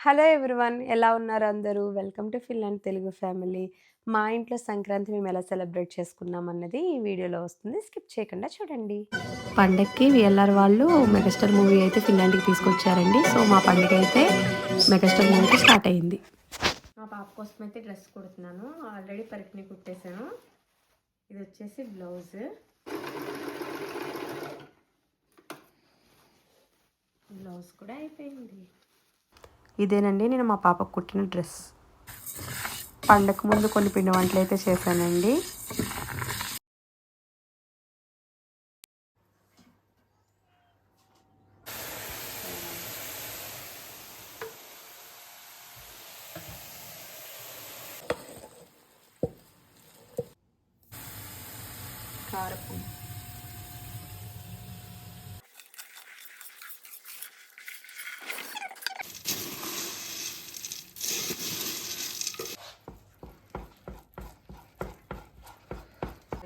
Hello everyone. ఎలా ఉన్నారు అందరూ? Welcome to Finland Telugu family. మా ఇంట్లో సంక్రాంతి మేము ఎలా సెలబ్రేట్ చేసుకున్నాం అన్నది ఈ వీడియోలో వస్తుంది. స్కిప్ చేయకుండా చూడండి. పండక్కి వీఎల్ఆర్ వాళ్ళు మెగాస్టార్ మూవీ అయితే ఫిన్లాండ్‌కి తీసుకొచ్చారండి. సో మా పండుగ అయితే మెగాస్టార్ మూవీతో స్టార్ట్ అయింది. మా పాప కోసం అయితే డ్రెస్ కుడుతున్నాను. ఆల్రెడీ పరికిణి కుట్టేశాను. ఇది వచ్చేసి బ్లౌజ్. బ్లౌజ్ కూడా అయిపోయింది. ఇదేనండి నేను మా పాపకు కుట్టిన డ్రెస్. పండగ ముందు కొన్ని పిండి వంటలు అయితే చేశానండి. కారపొడి,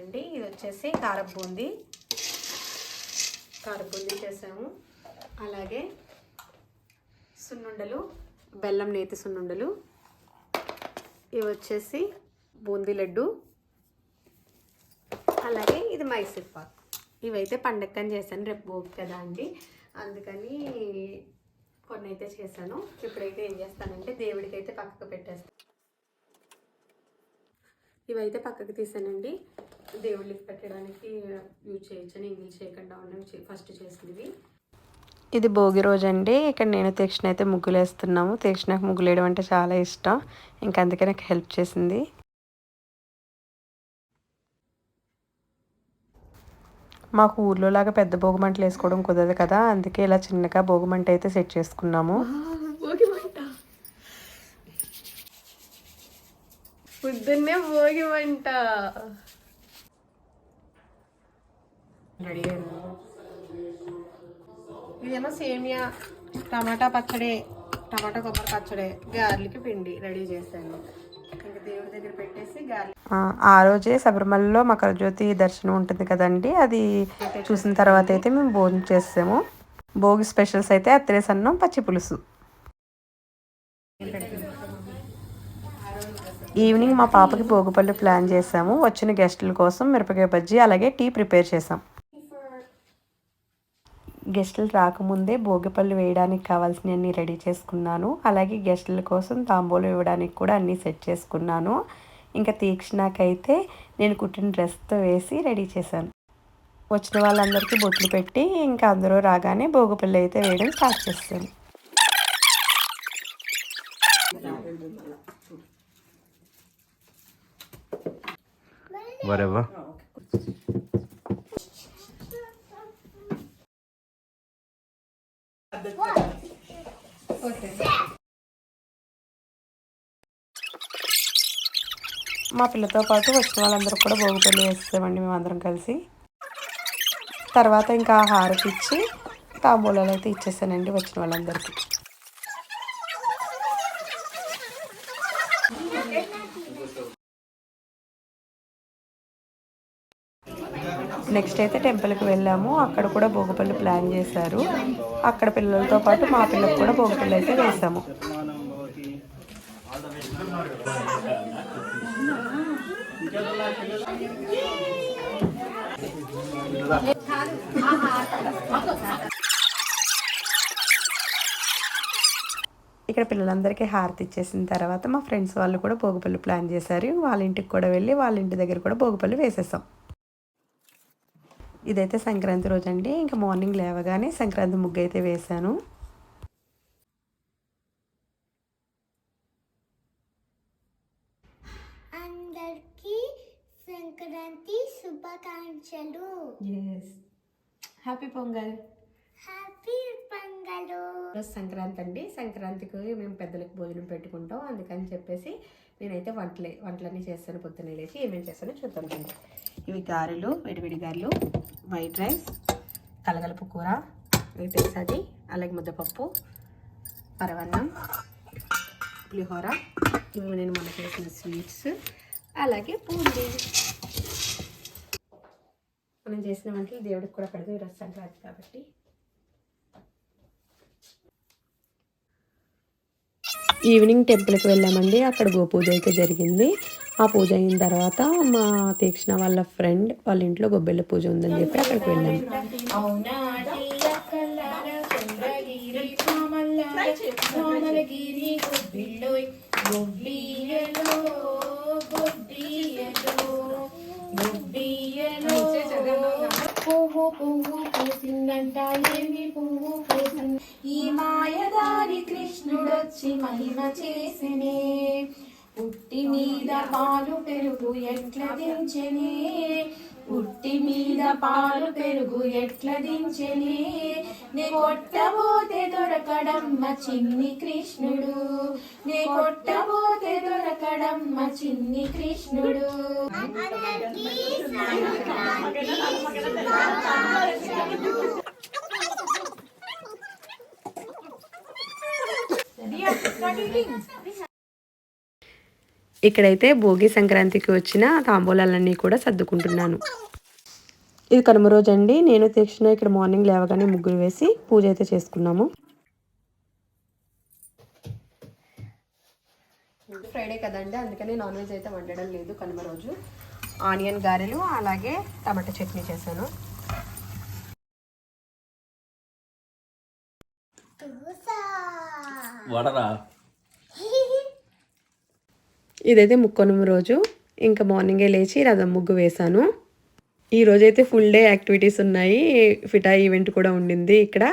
అండి ఇది వచ్చేసి కారపూంది చేసాము. అలాగే సున్నుండలు, బెల్లం నేతి సున్నుండలు. ఇవి వచ్చేసి బూందీ లడ్డు. అలాగే ఇది మైసూర్ పాక్. ఇవైతే పండక్కని చేశాను, రేపు భోగి కదా అండి, అందుకని కొన్ని అయితే చేశాను. ఇప్పుడైతే ఏం చేస్తానంటే దేవుడికి అయితే పక్కకు పెట్టేస్తాను. ఇవైతే పక్కకు తీసానండి, దేవుళ్ళకి పెట్టడానికి యూజ్ చేయొచ్చని ఇంగిల్ చేయకుండా ఉన్నవి ఫస్ట్ చేసినవి. ఇది భోగి రోజు అండి. ఇక్కడ నేను తీక్షణ అయితే ముగ్గులు వేస్తున్నాము. తీక్షణకు ముగ్గులు వేయడం అంటే చాలా ఇష్టం, ఇంకా అందుకే నాకు హెల్ప్ చేసింది. మాకు ఊర్లో లాగా పెద్ద భోగిమంటలు వేసుకోవడం కుదరదు కదా, అందుకే ఇలా చిన్నగా భోగిమంట అయితే సెట్ చేసుకున్నాము. పొద్దున్నే భోగిమంట రెడీ అయింది. ఇదేమో సేమియా, టమాటా పచ్చడి, టమాటా కొబ్బరి పచ్చడి, గార్లిక్ పిండి రెడీ చేశాను. ఇంకా దేవుడి దగ్గర పెట్టేసి ఆ రోజే శబరిమలలో మకర జ్యోతి దర్శనం ఉంటుంది కదండి, అది చూసిన తర్వాత అయితే మేము భోజనం చేసాము. భోగి స్పెషల్స్ అయితే అత్తిరేసన్నం, పచ్చి పులుసు. ఈవినింగ్ మా పాపకి భోగిపళ్ళు ప్లాన్ చేసాము. వచ్చిన గెస్టుల కోసం మిరపకాయ బజ్జీ అలాగే టీ ప్రిపేర్ చేసాం. గెస్టులు రాకముందే భోగిపళ్ళు వేయడానికి కావాల్సినవన్నీ రెడీ చేసుకున్నాను. అలాగే గెస్టుల కోసం తాంబూలం ఇవ్వడానికి కూడా అన్నీ సెట్ చేసుకున్నాను. ఇంకా తీక్షణకైతే నేను కుట్టిన డ్రెస్తో వేసి రెడీ చేశాను. వచ్చిన వాళ్ళందరికీ బొట్లు పెట్టి ఇంకా అందరూ రాగానే భోగిపళ్ళు అయితే వేయడం స్టార్ట్ చేశాను. Whatever. మా పిల్లతో పాటు వచ్చిన వాళ్ళందరూ కూడా భోగిపళ్ళు వేస్తామండి మేమందరం కలిసి. తర్వాత ఇంకా హారతి ఇచ్చి తాంబూలాలు అయితే ఇచ్చేసానండి వచ్చిన వాళ్ళందరికీ. నెక్స్ట్ అయితే టెంపుల్కి వెళ్ళాము. అక్కడ కూడా భోగిపళ్ళు ప్లాన్ చేశారు. అక్కడ పిల్లలతో పాటు మా పిల్లలకు కూడా భోగిపళ్ళు అయితే వేసాము. ఇక్కడ పిల్లలందరికీ హారతి ఇచ్చేసిన తర్వాత మా ఫ్రెండ్స్ వాళ్ళు కూడా భోగిపళ్ళు ప్లాన్ చేశారు. వాళ్ళ ఇంటికి కూడా వెళ్ళి వాళ్ళ ఇంటి దగ్గర కూడా భోగిపళ్ళు వేసేసాం. ఇదైతే సంక్రాంతి రోజు అండి. ఇంకా మార్నింగ్ లేవగానే సంక్రాంతి ముగ్గు అయితే వేశాను. అందరికీ సంక్రాంతి శుభాకాంక్షలు. హ్యాపీ పొంగల్. హ్యాపీ పొంగలు. సంక్రాంతి అండి. సంక్రాంతికి మేము పెద్దలకు భోజనం పెట్టుకుంటాం, అందుకని చెప్పేసి నేనైతే వంటలన్నీ చేస్తాను. పొద్దున్నే లేచి ఏమేమి చేస్తానో చూద్దాం. ఇవి గారెలు, వేడివేడి గారెలు, వైట్ రైస్, కలగలుపు కూర, తెలుసది, అలాగే ముద్దపప్పు, పరవన్నం, పులిహోర, ఇవి నేను మొన్న చేసిన స్వీట్స్, అలాగే బూందీ. మనం చేసిన వంటలు దేవుడికి కూడా పెడతాం ఈరోజు సంక్రాంతి కాబట్టి. ఈవినింగ్ టెంపుల్కి వెళ్ళామండి. అక్కడ గోపూజ అయితే జరిగింది. ఆ పూజ అయిన తర్వాత మా తీక్షణ వాళ్ళ ఫ్రెండ్ వాళ్ళ ఇంట్లో గొబ్బెళ్ళ పూజ ఉందని చెప్పి అక్కడికి వెళ్ళాము. పువ్వు పువ్వు పూసిందంట ఏమి పువ్వు పూసింది ఈ మాయదారి కృష్ణుడొచ్చి మహిమ చేసినే పుట్టి మీద పాలు పెరుగు ఎట్ల దించెనే పుట్టి మీద పాలు పెరుగు ఎట్ల దించెనే నే కొట్టబోతే దొరకడమ్మ చిన్ని కృష్ణుడు నే కొట్టబోతే దొరకడమ్మ చిన్ని కృష్ణుడు. అందరికీ సంక్రాంతి శుభాకాంక్షలు. ఇక్కడైతే భోగి సంక్రాంతికి వచ్చిన తాంబూలాలన్నీ కూడా సర్దుకుంటున్నాను. ఇది కనుమ రోజు అండి. నేను తీక్షణ ఇక్కడ మార్నింగ్ లేవగానే ముగ్గురు వేసి పూజ అయితే చేసుకున్నాము. ఫ్రైడే కదండి, అందుకని నాన్ వెజ్ అయితే వండడం లేదు. కనుమ రోజు ఆనియన్ గారెలు అలాగే టమాటా చట్నీ చేశాను. ఇదైతే ముక్కనుమ రోజు. ఇంకా మార్నింగే లేచి రథం ముగ్గు వేశాను. ఈ రోజైతే ఫుల్ డే యాక్టివిటీస్ ఉన్నాయి. ఫిటా ఈవెంట్ కూడా ఉండింది ఇక్కడ.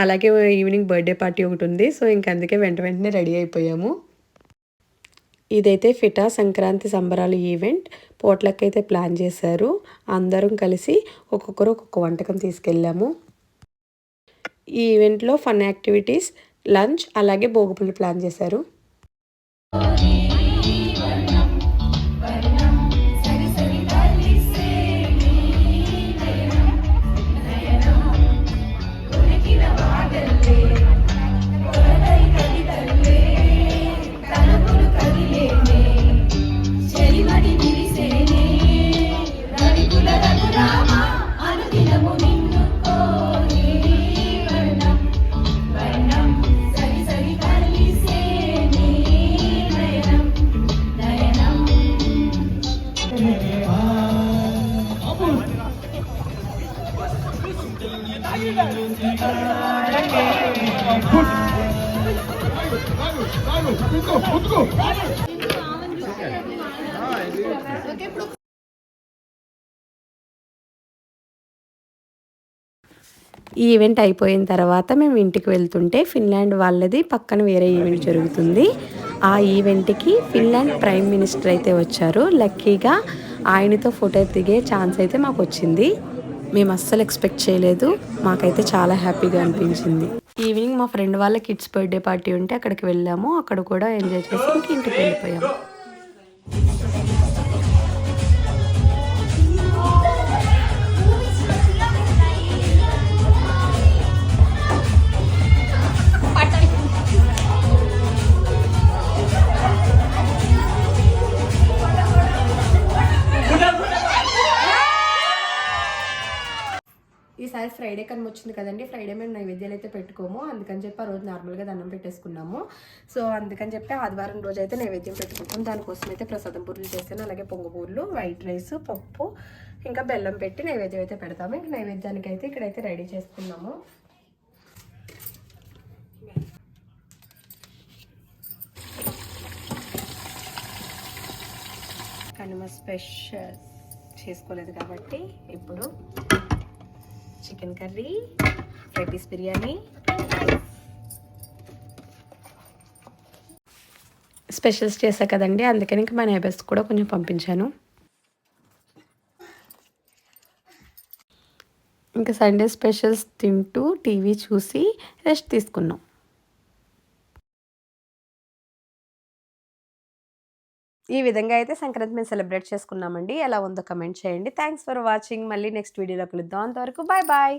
అలాగే ఈవినింగ్ బర్త్డే పార్టీ ఒకటి ఉంది. సో ఇంక అందుకే వెంటనే రెడీ అయిపోయాము. ఇదైతే ఫిటా సంక్రాంతి సంబరాలు ఈవెంట్. పోట్లకి అయితే ప్లాన్ చేశారు. అందరం కలిసి ఒక్కొక్కరు ఒక్కొక్క వంటకం తీసుకెళ్ళాము. ఈ ఈవెంట్లో ఫన్ యాక్టివిటీస్, లంచ్ అలాగే భోగిపళ్ళు ప్లాన్ చేశారు. ఈ ఈవెంట్ అయిపోయిన తర్వాత మేము ఇంటికి వెళ్తుంటే ఫిన్లాండ్ వాళ్ళది పక్కన వేరే ఈవెంట్ జరుగుతుంది. ఆ ఈవెంట్కి ఫిన్లాండ్ ప్రైమ్ మినిస్టర్ అయితే వచ్చారు. లక్కీగా ఆయనతో ఫోటో దిగే ఛాన్స్ అయితే మాకు వచ్చింది. మేము అస్సలు ఎక్స్పెక్ట్ చేయలేదు. మాకైతే చాలా హ్యాపీగా అనిపించింది. ఈవినింగ్ మా ఫ్రెండ్ వాళ్ళ కిడ్స్ బర్త్డే పార్టీ ఉంటే అక్కడికి వెళ్ళాము. అక్కడ కూడా ఎంజాయ్ చేసి ఇంక ఇంటికి వెళ్ళిపోయాము. ఈసారి ఫ్రైడే కనుమ వచ్చింది కదండి. ఫ్రైడే మేము నైవేద్యాలు అయితే పెట్టుకోము. అందుకని చెప్పి ఆ రోజు నార్మల్గా దండం పెట్టేసుకున్నాము. సో అందుకని చెప్పి ఆదివారం రోజు అయితే నైవేద్యం పెట్టుకుంటాం. దానికోసం అయితే ప్రసాదం బూరెలు చేస్తాను. అలాగే పొంగబూర్లు, వైట్ రైస్, పప్పు ఇంకా బెల్లం పెట్టి నైవేద్యం అయితే పెడతాము. ఇంక నైవేద్యానికి అయితే ఇక్కడైతే రెడీ చేసుకున్నాము. కనుమ స్పెషల్ చేసుకోలేదు కాబట్టి ఇప్పుడు chicken curry, fry piece biryani, specials చేశా కదండి. అందుకని ఇంకా మా నైబర్స్ కూడా కొంచెం పంపించాను. ఇంకా సండే స్పెషల్స్ తింటూ టీవీ చూసి రెస్ట్ తీసుకున్నాం. ఈ విధంగా అయితే సంక్రాంతి మేము సెలబ్రేట్ చేసుకున్నామండి. ఎలా ఉందో కమెంట్ చేయండి. Thanks for watching. మళ్ళీ నెక్స్ట్ వీడియోలో కలుద్దాం. అంతవరకు బాయ్ బాయ్.